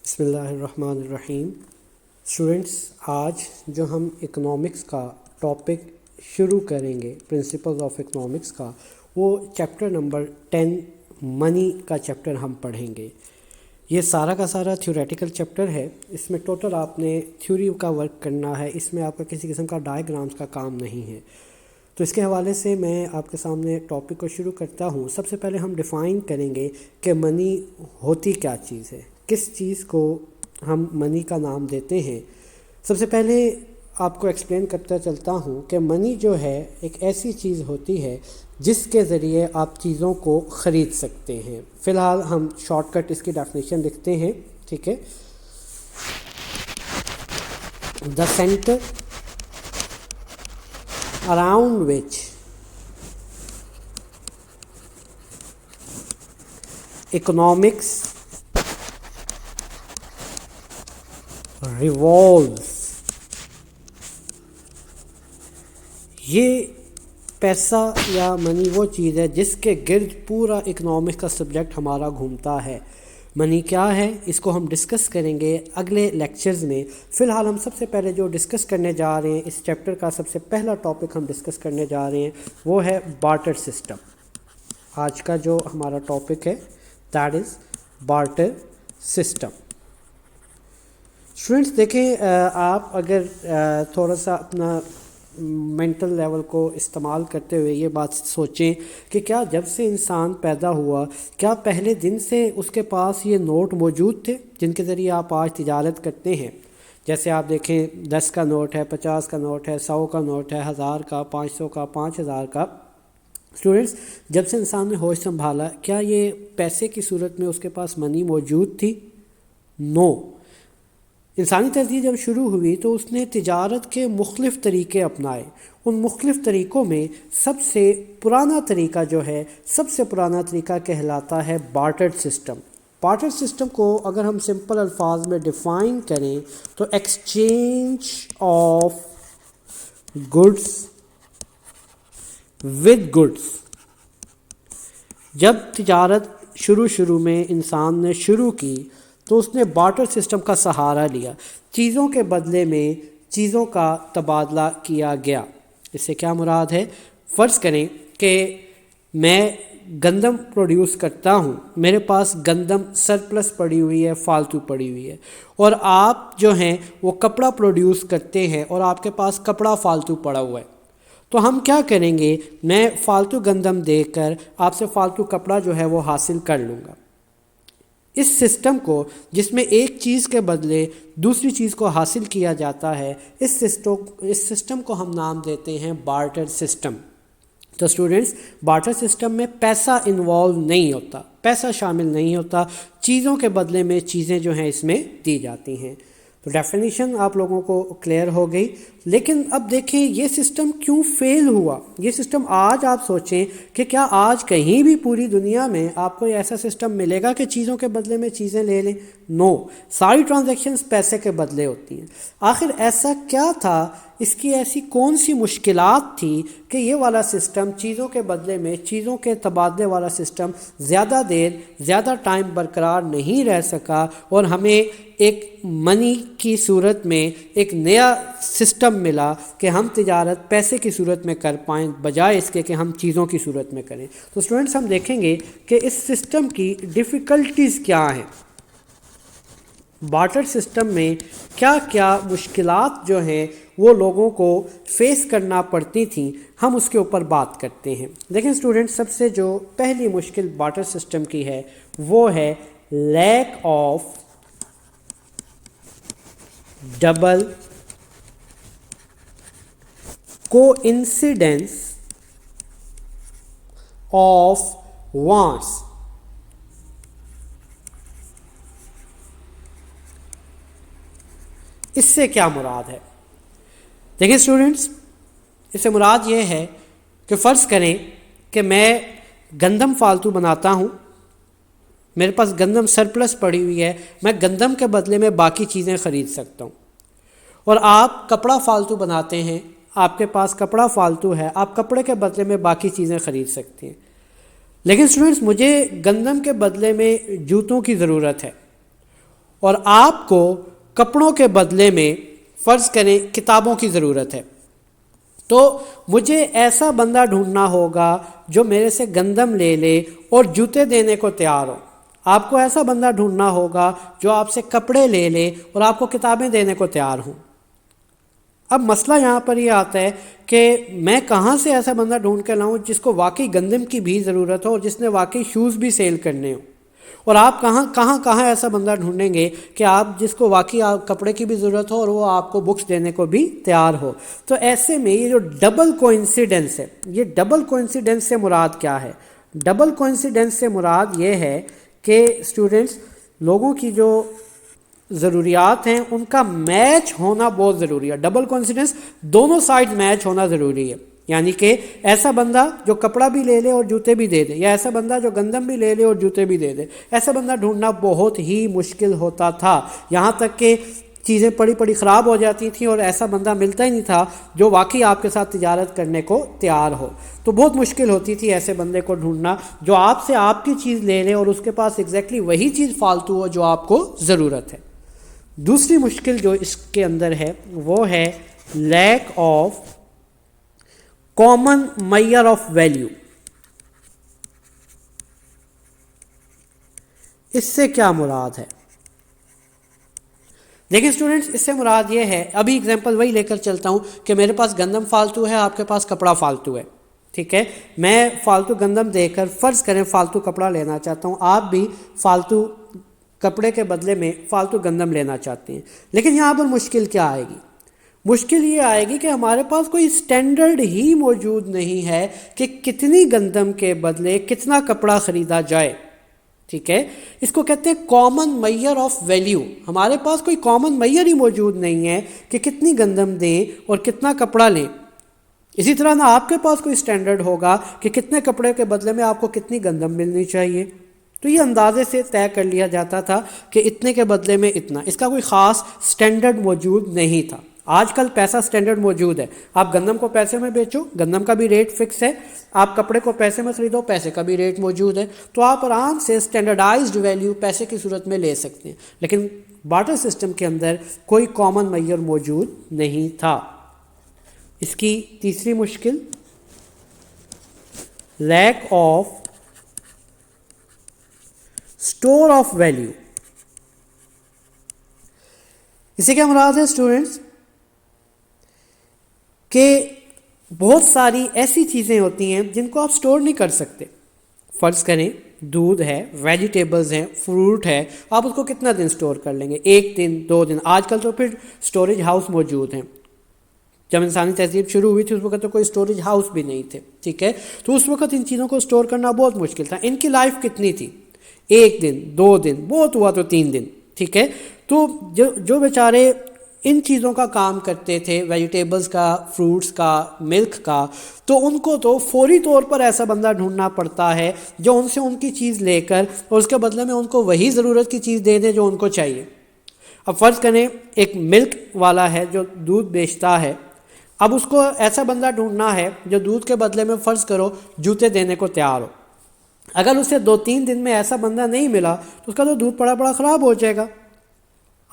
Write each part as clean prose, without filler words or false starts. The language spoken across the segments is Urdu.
بسم اللہ الرحمن الرحیم۔ اسٹوڈنٹس، آج جو ہم اکنامکس کا ٹاپک شروع کریں گے، پرنسپلز آف اکنامکس کا، وہ چیپٹر نمبر 10 منی کا چیپٹر ہم پڑھیں گے۔ یہ سارا کا سارا تھیوریٹیکل چیپٹر ہے۔ اس میں ٹوٹل آپ نے تھیوری کا ورک کرنا ہے، اس میں آپ کا کسی قسم کا ڈائیگرامز کا کام نہیں ہے۔ تو اس کے حوالے سے میں آپ کے سامنے ٹاپک کو شروع کرتا ہوں۔ سب سے پہلے ہم ڈیفائن کریں گے کہ منی ہوتی کیا چیز ہے، کس چیز کو ہم منی کا نام دیتے ہیں۔ سب سے پہلے آپ کو ایکسپلین کرتا چلتا ہوں کہ منی جو ہے ایک ایسی چیز ہوتی ہے جس کے ذریعے آپ چیزوں کو خرید سکتے ہیں۔ فی الحال ہم شارٹ کٹ اس کی ڈیفینیشن لکھتے ہیں، ٹھیک ہے۔ دا centre around which economics revolves، یہ پیسہ یا منی وہ چیز ہے جس کے گرد پورا اکنامکس کا سبجیکٹ ہمارا گھومتا ہے۔ منی کیا ہے، اس کو ہم ڈسکس کریں گے اگلے لیکچرز میں۔ فی الحال ہم سب سے پہلے جو ڈسکس کرنے جا رہے ہیں، اس چیپٹر کا سب سے پہلا ٹاپک ہم ڈسکس کرنے جا رہے ہیں وہ ہے بارٹر سسٹم۔ آج کا جو ہمارا ٹاپک ہے that is barter system. Students دیکھیں، آپ اگر تھوڑا سا اپنا مینٹل لیول کو استعمال کرتے ہوئے یہ بات سوچیں کہ کیا جب سے انسان پیدا ہوا، کیا پہلے دن سے اس کے پاس یہ نوٹ موجود تھے جن کے ذریعے آپ آج تجارت کرتے ہیں؟ جیسے آپ دیکھیں 10 کا نوٹ ہے، 50 کا نوٹ ہے، 100 کا نوٹ ہے، 1000 کا، 500 کا، 5000 کا۔ اسٹوڈنٹس، جب سے انسان نے ہوش سنبھالا، کیا یہ پیسے کی صورت میں اس کے پاس منی موجود تھی؟ نو۔ انسانی تہذیب جب شروع ہوئی تو اس نے تجارت کے مختلف طریقے اپنائے۔ ان مختلف طریقوں میں سب سے پرانا طریقہ جو ہے، سب سے پرانا طریقہ کہلاتا ہے بارٹر سسٹم۔ بارٹر سسٹم کو اگر ہم سمپل الفاظ میں ڈیفائن کریں تو exchange of goods with goods. جب تجارت شروع میں انسان نے شروع کی تو اس نے بارٹر سسٹم کا سہارا لیا، چیزوں کے بدلے میں چیزوں کا تبادلہ کیا گیا۔ اس سے کیا مراد ہے؟ فرض کریں کہ میں گندم پروڈیوس کرتا ہوں، میرے پاس گندم سرپلس پڑی ہوئی ہے، فالتو پڑی ہوئی ہے، اور آپ جو ہیں وہ کپڑا پروڈیوس کرتے ہیں اور آپ کے پاس کپڑا فالتو پڑا ہوا ہے۔ تو ہم کیا کریں گے؟ میں فالتو گندم دے کر آپ سے فالتو کپڑا جو ہے وہ حاصل کر لوں گا۔ اس سسٹم کو، جس میں ایک چیز کے بدلے دوسری چیز کو حاصل کیا جاتا ہے، اس سسٹم کو ہم نام دیتے ہیں بارٹر سسٹم۔ تو اسٹوڈنٹس، بارٹر سسٹم میں پیسہ انوالو نہیں ہوتا، پیسہ شامل نہیں ہوتا، چیزوں کے بدلے میں چیزیں جو ہیں اس میں دی جاتی ہیں۔ تو ڈیفینیشن آپ لوگوں کو کلیئر ہو گئی۔ لیکن اب دیکھیں یہ سسٹم کیوں فیل ہوا؟ یہ سسٹم آج آپ سوچیں کہ کیا آج کہیں بھی پوری دنیا میں آپ کو ایسا سسٹم ملے گا کہ چیزوں کے بدلے میں چیزیں لے لیں؟ نو، ساری ٹرانزیکشنز پیسے کے بدلے ہوتی ہیں۔ آخر ایسا کیا تھا، اس کی ایسی کون سی مشکلات تھی کہ یہ والا سسٹم، چیزوں کے بدلے میں چیزوں کے تبادلے والا سسٹم زیادہ دیر، زیادہ ٹائم برقرار نہیں رہ سکا اور ہمیں ایک منی کی صورت میں ایک نیا سسٹم ملا کہ ہم تجارت پیسے کی صورت میں کر پائیں بجائے اس کے کہ ہم چیزوں کی صورت میں کریں؟ تو اسٹوڈنٹس، ہم دیکھیں گے کہ اس سسٹم کی ڈیفیکلٹیز کیا ہیں، بارٹر سسٹم میں کیا کیا مشکلات جو ہیں وہ لوگوں کو فیس کرنا پڑتی تھیں، ہم اس کے اوپر بات کرتے ہیں۔ دیکھیں اسٹوڈنٹ، سب سے جو پہلی مشکل بارٹر سسٹم کی ہے وہ ہے lack of double coincidence of wants. اس سے کیا مراد ہے؟ دیکھیں اسٹوڈنٹس، اس سے مراد یہ ہے کہ فرض کریں کہ میں گندم فالتو بناتا ہوں، میرے پاس گندم سرپلس پڑی ہوئی ہے، میں گندم کے بدلے میں باقی چیزیں خرید سکتا ہوں، اور آپ کپڑا فالتو بناتے ہیں، آپ کے پاس کپڑا فالتو ہے، آپ کپڑے کے بدلے میں باقی چیزیں خرید سکتے ہیں۔ لیکن اسٹوڈنٹس، مجھے گندم کے بدلے میں جوتوں کی ضرورت ہے، اور آپ کو کپڑوں کے بدلے میں فرض کریں کتابوں کی ضرورت ہے، تو مجھے ایسا بندہ ڈھونڈنا ہوگا جو میرے سے گندم لے لے اور جوتے دینے کو تیار ہو۔ آپ کو ایسا بندہ ڈھونڈنا ہوگا جو آپ سے کپڑے لے لے اور آپ کو کتابیں دینے کو تیار ہوں۔ اب مسئلہ یہاں پر یہ آتا ہے کہ میں کہاں سے ایسا بندہ ڈھونڈ کے لاؤں جس کو واقعی گندم کی بھی ضرورت ہو اور جس نے واقعی شوز بھی سیل کرنے ہوں، اور آپ کہاں ایسا بندہ ڈھونڈیں گے کہ آپ جس کو واقعی کپڑے کی بھی ضرورت ہو اور وہ آپ کو بکس دینے کو بھی تیار ہو۔ تو ایسے میں یہ جو ڈبل کوئنسیڈنس ہے، یہ ڈبل کوئنسیڈنس سے مراد کیا ہے؟ ڈبل کوئنسیڈنس سے مراد یہ ہے کہ اسٹوڈنٹس، لوگوں کی جو ضروریات ہیں ان کا میچ ہونا بہت ضروری ہے۔ ڈبل کوئنسیڈنس، دونوں سائڈ میچ ہونا ضروری ہے، یعنی کہ ایسا بندہ جو کپڑا بھی لے لے اور جوتے بھی دے دے، یا ایسا بندہ جو گندم بھی لے لے اور جوتے بھی دے دے، ایسا بندہ ڈھونڈنا بہت ہی مشکل ہوتا تھا، یہاں تک کہ چیزیں پڑی خراب ہو جاتی تھیں اور ایسا بندہ ملتا ہی نہیں تھا جو واقعی آپ کے ساتھ تجارت کرنے کو تیار ہو۔ تو بہت مشکل ہوتی تھی ایسے بندے کو ڈھونڈنا جو آپ سے آپ کی چیز لے لے اور اس کے پاس ایگزیکٹلی وہی چیز فالتو ہو جو آپ کو ضرورت ہے۔ دوسری مشکل جو اس کے اندر ہے وہ ہے lack of common measure of value. اس سے کیا مراد ہے؟ دیکھیں اسٹوڈنٹس، اس سے مراد یہ ہے، ابھی اگزامپل وہی لے کر چلتا ہوں کہ میرے پاس گندم فالتو ہے، آپ کے پاس کپڑا فالتو ہے، ٹھیک ہے؟ میں فالتو گندم دے کر فرض کریں فالتو کپڑا لینا چاہتا ہوں، آپ بھی فالتو کپڑے کے بدلے میں فالتو گندم لینا چاہتے ہیں، لیکن یہاں پر مشکل کیا آئے گی؟ مشکل یہ آئے گی کہ ہمارے پاس کوئی سٹینڈرڈ ہی موجود نہیں ہے کہ کتنی گندم کے بدلے کتنا کپڑا خریدا جائے، ٹھیک ہے؟ اس کو کہتے ہیں کامن میئر آف ویلیو۔ ہمارے پاس کوئی کامن میئر ہی موجود نہیں ہے کہ کتنی گندم دیں اور کتنا کپڑا لیں۔ اسی طرح نہ آپ کے پاس کوئی سٹینڈرڈ ہوگا کہ کتنے کپڑے کے بدلے میں آپ کو کتنی گندم ملنی چاہیے۔ تو یہ اندازے سے طے کر لیا جاتا تھا کہ اتنے کے بدلے میں اتنا، اس کا کوئی خاص سٹینڈرڈ موجود نہیں تھا۔ آج کل پیسہ سٹینڈرڈ موجود ہے، آپ گندم کو پیسے میں بیچو، گندم کا بھی ریٹ فکس ہے، آپ کپڑے کو پیسے میں خریدو، پیسے کا بھی ریٹ موجود ہے، تو آپ آرام سے سٹینڈرڈائزڈ ویلیو پیسے کی صورت میں لے سکتے ہیں۔ لیکن بارٹر سسٹم کے اندر کوئی کامن میئر موجود نہیں تھا۔ اس کی تیسری مشکل، lack of store of value. اس سے کیا مراد ہے اسٹوڈنٹس؟ کہ بہت ساری ایسی چیزیں ہوتی ہیں جن کو آپ سٹور نہیں کر سکتے۔ فرض کریں دودھ ہے، ویجیٹیبلز ہیں، فروٹ ہے، آپ اس کو کتنا دن سٹور کر لیں گے؟ 1 دن، 2 دن۔ آج کل تو پھر سٹوریج ہاؤس موجود ہیں۔ جب انسانی تہذیب شروع ہوئی تھی اس وقت تو کوئی سٹوریج ہاؤس بھی نہیں تھے، ٹھیک ہے؟ تو اس وقت ان چیزوں کو سٹور کرنا بہت مشکل تھا۔ ان کی لائف کتنی تھی؟ 1 دن، 2 دن، بہت ہوا تو 3 دن، ٹھیک ہے؟ تو جو بیچارے ان چیزوں کا کام کرتے تھے، ویجیٹیبلز کا، فروٹس کا، ملک کا، تو ان کو تو فوری طور پر ایسا بندہ ڈھونڈنا پڑتا ہے جو ان سے ان کی چیز لے کر اور اس کے بدلے میں ان کو وہی ضرورت کی چیز دے دے جو ان کو چاہیے۔ اب فرض کریں ایک ملک والا ہے جو دودھ بیچتا ہے، اب اس کو ایسا بندہ ڈھونڈنا ہے جو دودھ کے بدلے میں فرض کرو جوتے دینے کو تیار ہو۔ اگر اسے 2-3 دن میں ایسا بندہ نہیں ملا تو اس کا تو دودھ پڑا خراب ہو جائے گا۔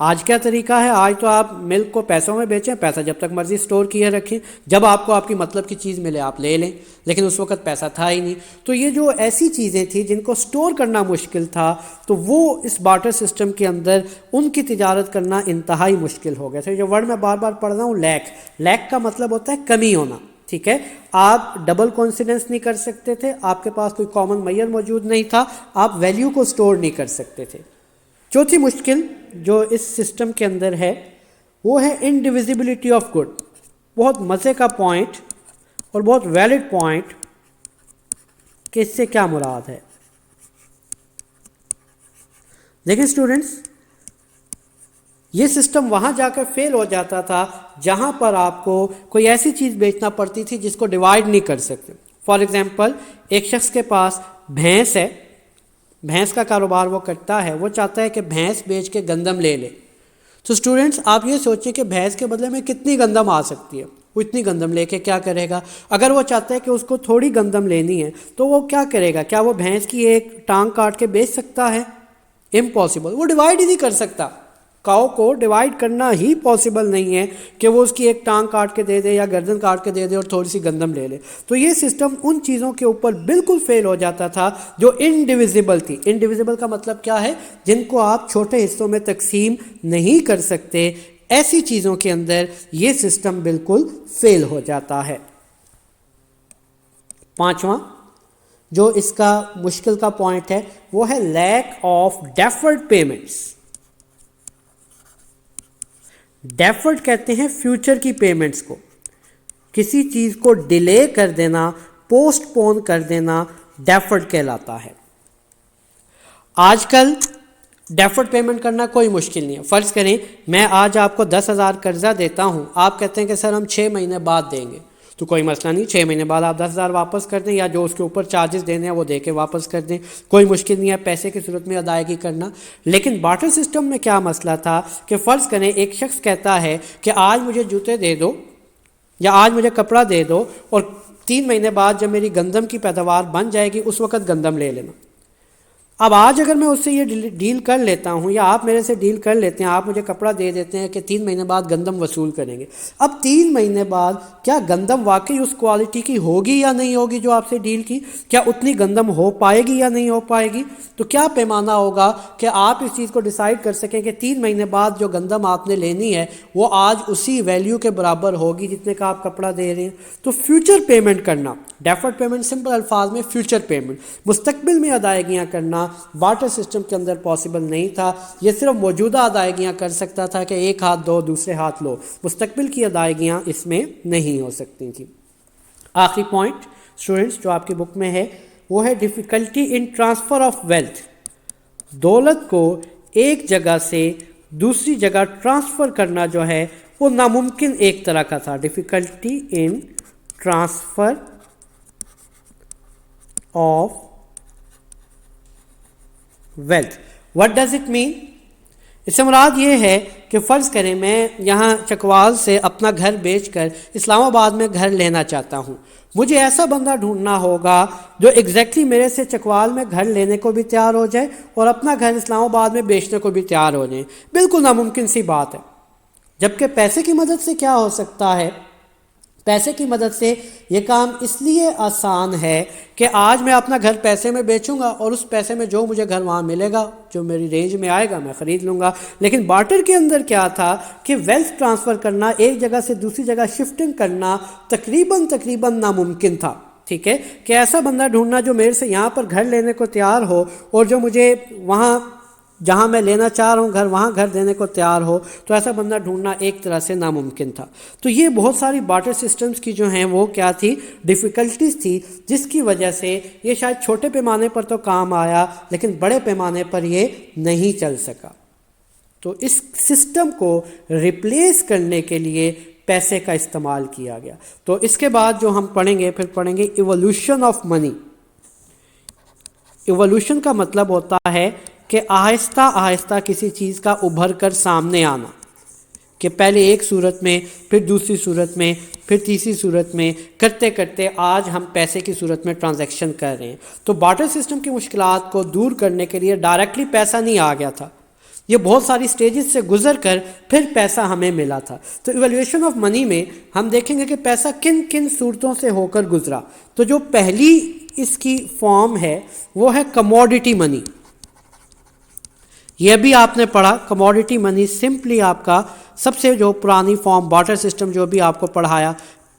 آج کیا طریقہ ہے؟ آج تو آپ ملک کو پیسوں میں بیچیں، پیسہ جب تک مرضی سٹور کیے رکھیں، جب آپ کو آپ کی مطلب کی چیز ملے آپ لے لیں، لیکن اس وقت پیسہ تھا ہی نہیں۔ تو یہ جو ایسی چیزیں تھیں جن کو سٹور کرنا مشکل تھا، تو وہ اس بارٹر سسٹم کے اندر ان کی تجارت کرنا انتہائی مشکل ہو گیا تھا۔ جو ورڈ میں بار بار پڑھ رہا ہوں، لیک کا مطلب ہوتا ہے کمی ہونا، ٹھیک ہے؟ آپ ڈبل کانفیڈنس نہیں کر سکتے تھے، آپ کے پاس کوئی کامن میئر موجود نہیں تھا، آپ ویلیو کو سٹور نہیں کر سکتے تھے۔ چوتھی مشکل جو اس سسٹم کے اندر ہے وہ ہے انڈیویزیبلٹی آف گڈ۔ بہت مزے کا پوائنٹ اور بہت ویلڈ پوائنٹ کہ اس سے کیا مراد ہے۔ دیکھیں اسٹوڈنٹس، یہ سسٹم وہاں جا کر فیل ہو جاتا تھا جہاں پر آپ کو کوئی ایسی چیز بیچنا پڑتی تھی جس کو ڈیوائیڈ نہیں کر سکتے۔ فار ایگزامپل ایک شخص کے پاس بھینس ہے، بھینس کا کاروبار وہ کرتا ہے، وہ چاہتا ہے کہ بھینس بیچ کے گندم لے لے۔ تو اسٹوڈنٹس آپ یہ سوچیں کہ بھینس کے بدلے میں کتنی گندم آ سکتی ہے، وہ اتنی گندم لے کے کیا کرے گا؟ اگر وہ چاہتا ہے کہ اس کو تھوڑی گندم لینی ہے تو وہ کیا کرے گا؟ کیا وہ بھینس کی ایک ٹانگ کاٹ کے بیچ سکتا ہے؟ امپاسبل، وہ ڈیوائیڈ ہی نہیں کر سکتا۔ کاؤ کو ڈیوائیڈ کرنا ہی پاسبل نہیں ہے کہ وہ اس کی ایک ٹانگ کاٹ کے دے دے یا گردن کاٹ کے دے دے اور تھوڑی سی گندم لے لے. تو یہ سسٹم ان چیزوں کے اوپر بالکل فیل ہو جاتا تھا جو انڈیویزیبل تھی. انڈیویزیبل کا مطلب کیا ہے؟ جن کو آپ چھوٹے حصوں میں تقسیم نہیں کر سکتے. ایسی چیزوں کے اندر یہ سسٹم بالکل فیل ہو جاتا ہے. پانچواں جو اس کا مشکل کا پوائنٹ ہے وہ ہے lack of deferred payments. Deferred کہتے ہیں فیوچر کی پیمنٹس کو. کسی چیز کو ڈیلے کر دینا، پوسٹ پون کر دینا ڈیفرڈ کہلاتا ہے. آج کل ڈیفرڈ پیمنٹ کرنا کوئی مشکل نہیں ہے. فرض کریں میں آج آپ کو 10,000 قرضہ دیتا ہوں، آپ کہتے ہیں کہ سر ہم 6 مہینے بعد دیں گے، تو کوئی مسئلہ نہیں، 6 مہینے بعد آپ 10,000 واپس کر دیں یا جو اس کے اوپر چارجز دینے ہیں وہ دے کے واپس کر دیں، کوئی مشکل نہیں ہے پیسے کی صورت میں ادائیگی کرنا. لیکن بارٹر سسٹم میں کیا مسئلہ تھا کہ فرض کریں ایک شخص کہتا ہے کہ آج مجھے جوتے دے دو یا آج مجھے کپڑا دے دو اور 3 مہینے بعد جب میری گندم کی پیداوار بن جائے گی اس وقت گندم لے لینا. اب آج اگر میں اس سے یہ ڈیل کر لیتا ہوں یا آپ میرے سے ڈیل کر لیتے ہیں، آپ مجھے کپڑا دے دیتے ہیں کہ 3 مہینے بعد گندم وصول کریں گے. اب 3 مہینے بعد کیا گندم واقعی اس کوالٹی کی ہوگی یا نہیں ہوگی جو آپ سے ڈیل کی؟ کیا اتنی گندم ہو پائے گی یا نہیں ہو پائے گی؟ تو کیا پیمانہ ہوگا کہ آپ اس چیز کو ڈیسائیڈ کر سکیں کہ 3 مہینے بعد جو گندم آپ نے لینی ہے وہ آج اسی ویلیو کے برابر ہوگی جتنے کا آپ کپڑا دے رہے ہیں؟ تو فیوچر پیمنٹ کرنا، ڈیفرڈ پیمنٹ سمپل الفاظ میں فیوچر پیمنٹ، مستقبل میں ادائیگیاں کرنا بارٹر سسٹم کے اندر پاسبل نہیں تھا. یہ صرف موجودہ ادائیگیاں کر سکتا تھا کہ ایک ہاتھ دو دوسرے ہاتھ لو، مستقبل کی ادائیگیاں اس میں نہیں ہو سکتی تھیں. آخری پوائنٹ اسٹوڈنٹس جو آپ کی بک میں ہے وہ ہے difficulty in transfer of wealth. دولت کو ایک جگہ سے دوسری جگہ ٹرانسفر کرنا جو ہے وہ ناممکن ایک طرح کا تھا. Difficulty in transfer of wealth. What does it mean? اس سے مراد یہ ہے کہ فرض کریں میں یہاں چکوال سے اپنا گھر بیچ کر اسلام آباد میں گھر لینا چاہتا ہوں. مجھے ایسا بندہ ڈھونڈنا ہوگا جو ایگزیکٹلی میرے سے چکوال میں گھر لینے کو بھی تیار ہو جائے اور اپنا گھر اسلام آباد میں بیچنے کو بھی تیار ہو جائے. بالکل ناممکن سی بات ہے. جبکہ پیسے کی مدد سے کیا ہو سکتا ہے؟ پیسے کی مدد سے یہ کام اس لیے آسان ہے کہ آج میں اپنا گھر پیسے میں بیچوں گا اور اس پیسے میں جو مجھے گھر وہاں ملے گا، جو میری رینج میں آئے گا میں خرید لوں گا. لیکن بارٹر کے اندر کیا تھا کہ ویلتھ ٹرانسفر کرنا، ایک جگہ سے دوسری جگہ شفٹنگ کرنا تقریباً ناممکن تھا. ٹھیک ہے کہ ایسا بندہ ڈھونڈنا جو میرے سے یہاں پر گھر لینے کو تیار ہو اور جو مجھے وہاں جہاں میں لینا چاہ رہا ہوں گھر وہاں گھر دینے کو تیار ہو، تو ایسا بندہ ڈھونڈنا ایک طرح سے ناممکن تھا. تو یہ بہت ساری بارٹر سسٹمز کی جو ہیں وہ کیا تھی؟ ڈیفیکلٹیز تھی، جس کی وجہ سے یہ شاید چھوٹے پیمانے پر تو کام آیا لیکن بڑے پیمانے پر یہ نہیں چل سکا. تو اس سسٹم کو ریپلیس کرنے کے لیے پیسے کا استعمال کیا گیا. تو اس کے بعد جو ہم پڑھیں گے ایوولوشن آف منی. ایوولوشن کا مطلب ہوتا ہے کہ آہستہ آہستہ کسی چیز کا ابھر کر سامنے آنا، کہ پہلے ایک صورت میں، پھر دوسری صورت میں، پھر تیسری صورت میں، کرتے کرتے آج ہم پیسے کی صورت میں ٹرانزیکشن کر رہے ہیں. تو بارٹر سسٹم کی مشکلات کو دور کرنے کے لیے ڈائریکٹلی پیسہ نہیں آ گیا تھا، یہ بہت ساری سٹیجز سے گزر کر پھر پیسہ ہمیں ملا تھا. تو ایویلیوشن آف منی میں ہم دیکھیں گے کہ پیسہ کن کن صورتوں سے ہو کر گزرا. تو جو پہلی اس کی فارم ہے وہ ہے کموڈٹی منی. یہ بھی آپ نے پڑھا. کموڈٹی منی سمپلی آپ کا سب سے جو پرانی فارم بارٹر سسٹم جو بھی آپ کو پڑھایا،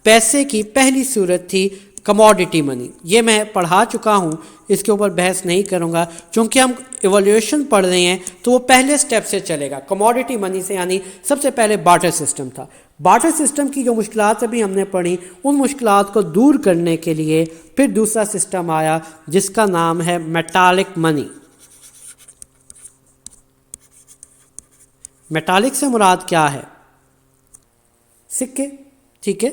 پیسے کی پہلی صورت تھی کموڈٹی منی. یہ میں پڑھا چکا ہوں، اس کے اوپر بحث نہیں کروں گا. چونکہ ہم ایولیوشن پڑھ رہے ہیں تو وہ پہلے سٹیپ سے چلے گا. کموڈٹی منی سے یعنی سب سے پہلے بارٹر سسٹم تھا. بارٹر سسٹم کی جو مشکلات ابھی ہم نے پڑھی، ان مشکلات کو دور کرنے کے لیے پھر دوسرا سسٹم آیا جس کا نام ہے میٹالک منی. میٹالک سے مراد کیا ہے؟ سکے. ٹھیک ہے،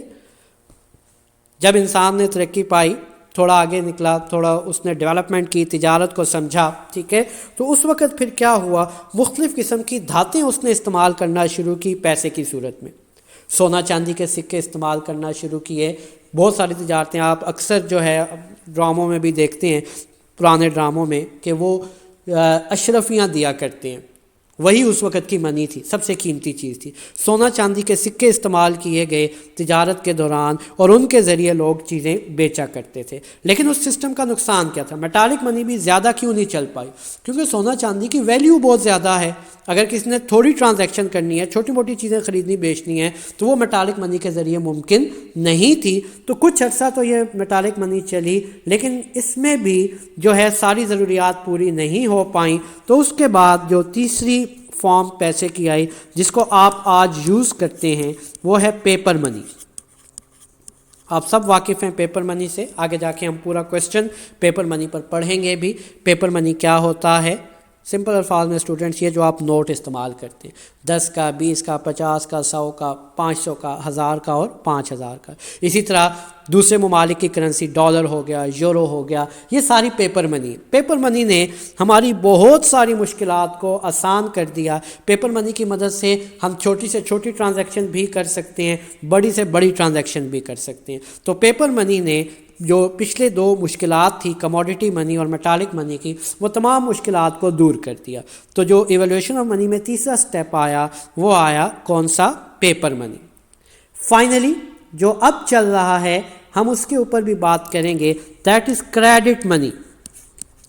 جب انسان نے ترقی پائی، تھوڑا آگے نکلا، تھوڑا اس نے ڈیولپمنٹ کی، تجارت کو سمجھا، ٹھیک ہے، تو اس وقت پھر کیا ہوا؟ مختلف قسم کی دھاتیں اس نے استعمال کرنا شروع کی پیسے کی صورت میں. سونا چاندی کے سکے استعمال کرنا شروع کیے. بہت ساری تجارتیں آپ اکثر جو ہے ڈراموں میں بھی دیکھتے ہیں، پرانے ڈراموں میں، کہ وہ اشرفیاں دیا کرتے ہیں. وہی اس وقت کی منی تھی، سب سے قیمتی چیز تھی۔ سونا چاندی کے سکے استعمال کیے گئے تجارت کے دوران اور ان کے ذریعے لوگ چیزیں بیچا کرتے تھے۔ لیکن اس سسٹم کا نقصان کیا تھا؟ میٹالک منی بھی زیادہ کیوں نہیں چل پائی؟ کیونکہ سونا چاندی کی ویلیو بہت زیادہ ہے۔ اگر کسی نے تھوڑی ٹرانزیکشن کرنی ہے، چھوٹی موٹی چیزیں خریدنی بیچنی ہیں، تو وہ میٹالک منی کے ذریعے ممکن نہیں تھی۔ تو کچھ عرصہ تو یہ میٹالک منی چلی، لیکن اس میں بھی جو ہے ساری ضروریات پوری نہیں ہو پائیں۔ تو اس کے بعد جو تیسری فارم پیسے کی آئی، جس کو آپ آج یوز کرتے ہیں، وہ ہے پیپر منی۔ آپ سب واقف ہیں پیپر منی سے، آگے جا کے ہم پورا کویسچن پیپر منی پر پڑھیں گے بھی۔ پیپر منی کیا ہوتا ہے؟ سمپل الفاظ میں اسٹوڈنٹس، یہ جو آپ نوٹ استعمال کرتے ہیں، 10 کا، 20 کا، 50 کا، 100 کا، 500 کا، 1000 کا اور 5000 کا۔ اسی طرح دوسرے ممالک کی کرنسی، ڈالر ہو گیا، یورو ہو گیا، یہ ساری پیپر منی۔ پیپر منی نے ہماری بہت ساری مشکلات کو آسان کر دیا۔ پیپر منی کی مدد سے ہم چھوٹی سے چھوٹی ٹرانزیکشن بھی کر سکتے ہیں، بڑی سے بڑی ٹرانزیکشن بھی کر سکتے ہیں۔ تو پیپر منی نے جو پچھلے دو مشکلات تھی، کموڈیٹی منی اور میٹالک منی کی، وہ تمام مشکلات کو دور کر دیا۔ تو جو ایویلیوشن آف منی میں تیسرا سٹیپ آیا، وہ آیا کون سا؟ پیپر منی۔ فائنلی جو اب چل رہا ہے، ہم اس کے اوپر بھی بات کریں گے، that is credit money.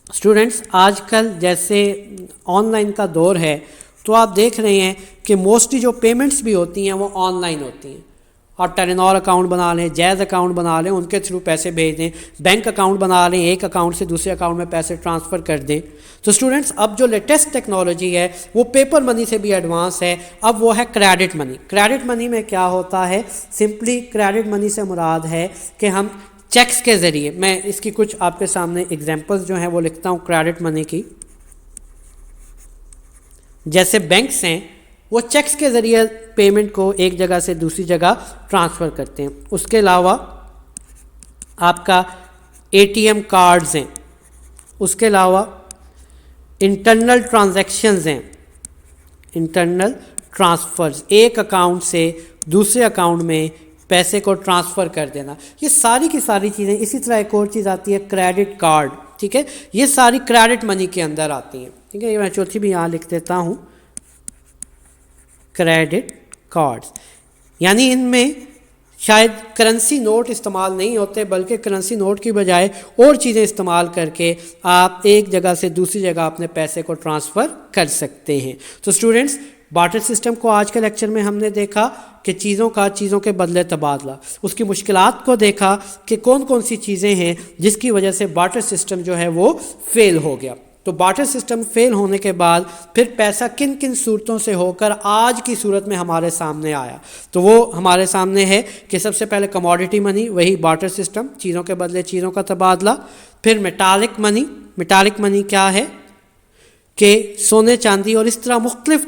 Students, آج کل جیسے آن لائن کا دور ہے، تو آپ دیکھ رہے ہیں کہ موسٹلی جو پیمنٹس بھی ہوتی ہیں وہ آن لائن ہوتی ہیں۔ آپ ٹیلینور اکاؤنٹ بنا لیں، جیز اکاؤنٹ بنا لیں، ان کے تھرو پیسے بھیج دیں، بینک اکاؤنٹ بنا لیں، ایک اکاؤنٹ سے دوسرے اکاؤنٹ میں پیسے ٹرانسفر کر دیں۔ تو اسٹوڈنٹس، اب جو لیٹسٹ ٹیکنالوجی ہے وہ پیپر منی سے بھی ایڈوانس ہے، اب وہ ہے کریڈٹ منی۔ کریڈٹ منی میں کیا ہوتا ہے؟ سمپلی کریڈٹ منی سے مراد ہے کہ ہم چیکس کے ذریعے، میں اس کی کچھ آپ کے سامنے ایگزامپلس جو ہیں وہ لکھتا ہوں کریڈٹ منی کی۔ جیسے بینکس ہیں، وہ چیکس کے ذریعے پیمنٹ کو ایک جگہ سے دوسری جگہ ٹرانسفر کرتے ہیں۔ اس کے علاوہ آپ کا اے ٹی ایم کارڈز ہیں، اس کے علاوہ انٹرنل ٹرانزیکشنز ہیں، انٹرنل ٹرانسفرز، ایک اکاؤنٹ سے دوسرے اکاؤنٹ میں پیسے کو ٹرانسفر کر دینا، یہ ساری کی ساری چیزیں۔ اسی طرح ایک اور چیز آتی ہے کریڈٹ کارڈ، ٹھیک ہے، یہ ساری کریڈٹ منی کے اندر آتی ہیں، ٹھیک ہے۔ یہ میں چوتھی بھی یہاں لکھ دیتا ہوں، کریڈٹ کارڈز، یعنی ان میں شاید کرنسی نوٹ استعمال نہیں ہوتے، بلکہ کرنسی نوٹ کی بجائے اور چیزیں استعمال کر کے آپ ایک جگہ سے دوسری جگہ اپنے پیسے کو ٹرانسفر کر سکتے ہیں۔ تو اسٹوڈنٹس، بارٹر سسٹم کو آج کے لیکچر میں ہم نے دیکھا کہ چیزوں کے بدلے تبادلہ، اس کی مشکلات کو دیکھا کہ کون کون سی چیزیں ہیں جس کی وجہ سے بارٹر سسٹم جو ہے وہ فیل ہو گیا۔ تو بارٹر سسٹم فیل ہونے کے بعد پھر پیسہ کن کن صورتوں سے ہو کر آج کی صورت میں ہمارے سامنے آیا، تو وہ ہمارے سامنے ہے کہ سب سے پہلے کموڈیٹی منی، وہی بارٹر سسٹم، چیزوں کے بدلے چیزوں کا تبادلہ۔ پھر میٹالک منی، میٹالک منی کیا ہے کہ سونے چاندی اور اس طرح مختلف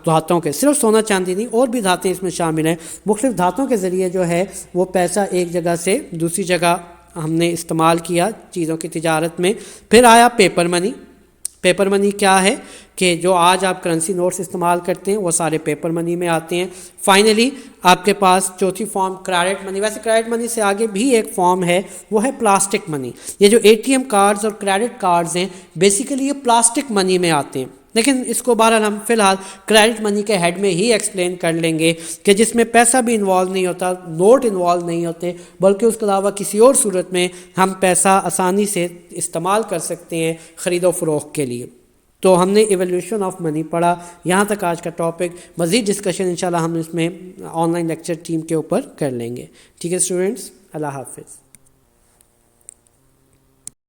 دھاتوں کے، صرف سونا چاندی نہیں اور بھی دھاتیں اس میں شامل ہیں، مختلف دھاتوں کے ذریعے جو ہے وہ پیسہ ایک جگہ سے دوسری جگہ ہم نے استعمال کیا چیزوں کی تجارت میں۔ پھر آیا پیپر منی۔ پیپر منی کیا ہے کہ جو آج آپ کرنسی نوٹس استعمال کرتے ہیں وہ سارے پیپر منی میں آتے ہیں۔ فائنلی آپ کے پاس چوتھی فارم کریڈٹ منی۔ ویسے کریڈٹ منی سے آگے بھی ایک فارم ہے، وہ ہے پلاسٹک منی۔ یہ جو اے ٹی ایم کارڈز اور کریڈٹ کارڈز ہیں، بیسیکلی یہ پلاسٹک منی میں آتے ہیں، لیکن اس کو بہرحال ہم فی الحال کریڈٹ منی کے ہیڈ میں ہی ایکسپلین کر لیں گے کہ جس میں پیسہ بھی انوالو نہیں ہوتا، نوٹ انوالو نہیں ہوتے، بلکہ اس کے علاوہ کسی اور صورت میں ہم پیسہ آسانی سے استعمال کر سکتے ہیں خرید و فروخت کے لیے۔ تو ہم نے ایولیوشن آف منی پڑھا، یہاں تک آج کا ٹاپک۔ مزید ڈسکشن انشاءاللہ ہم اس میں آن لائن لیکچر ٹیم کے اوپر کر لیں گے، ٹھیک ہے اسٹوڈنٹس؟ اللہ حافظ۔